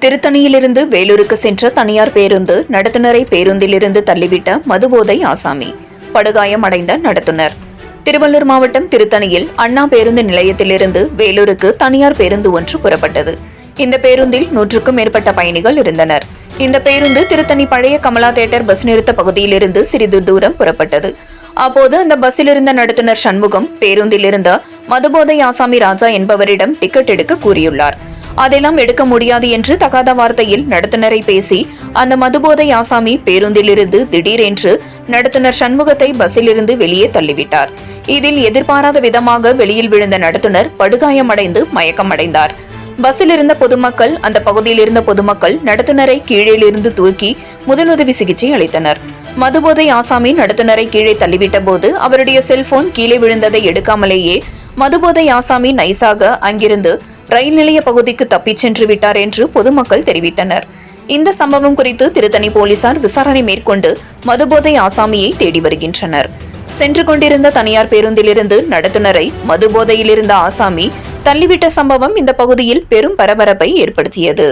திருத்தணியிலிருந்து வேலூருக்கு சென்ற தனியார் பேருந்து நடத்துனரை பேருந்திலிருந்து தள்ளிவிட்ட மதுபோதை ஆசாமி, படுகாயம் அடைந்த நடத்துனர். திருவள்ளூர் மாவட்டம் திருத்தணியில் அண்ணா பேருந்து நிலையத்திலிருந்து வேலூருக்கு தனியார் பேருந்து ஒன்று புறப்பட்டது. இந்த பேருந்தில் 100க்கும் மேற்பட்ட பயணிகள் இருந்தனர். இந்த பேருந்து திருத்தணி பழைய கமலா தியேட்டர் பஸ் நிறுத்த பகுதியிலிருந்து சிறிது தூரம் புறப்பட்டது. அப்போது அந்த பஸ்ஸில் இருந்த நடத்துனர் சண்முகம் பேருந்தில் இருந்த மதுபோதை ஆசாமி ராஜா என்பவரிடம் டிக்கெட் எடுக்க கூறியுள்ளார். அதெல்லாம் எடுக்க முடியாது என்று தகாத வார்த்தையில் நடத்துனரை பேசி அந்த மதுபோதை ஆசாமி பேருந்திலிருந்து திடீரென்று நடத்துனர் சண்முகத்தை பஸ்ஸிலிருந்து வெளியே தள்ளிவிட்டார். இதில் எதிர்பாராத விதமாக வெளியில் விழுந்த நடத்துனர் படுகாயமடைந்து மயக்கமடைந்தார். பஸ்ஸில் இருந்த பொதுமக்கள், அந்த பகுதியில் இருந்த பொதுமக்கள் நடத்துனரை கீழிருந்து தூக்கி முதலுதவி சிகிச்சை அளித்தனர். மதுபோதை ஆசாமி நடத்துனரை கீழே தள்ளிவிட்ட போது அவருடைய செல்போன் கீழே விழுந்ததை எடுக்காமலேயே மதுபோதை ஆசாமி நைசாக அங்கிருந்து ரயில் நிலைய பகுதிக்கு தப்பிச் சென்று விட்டார் என்று பொதுமக்கள் தெரிவித்தனர். இந்த சம்பவம் குறித்து திருத்தணி போலீசார் விசாரணை மேற்கொண்டு மதுபோதை ஆசாமியை தேடி வருகின்றனர். சென்று கொண்டிருந்த தனியார் பேருந்திலிருந்து நடத்துனரை மதுபோதையில் இருந்த ஆசாமி தள்ளிவிட்ட சம்பவம் இந்த பகுதியில் பெரும் பரபரப்பை ஏற்படுத்தியது.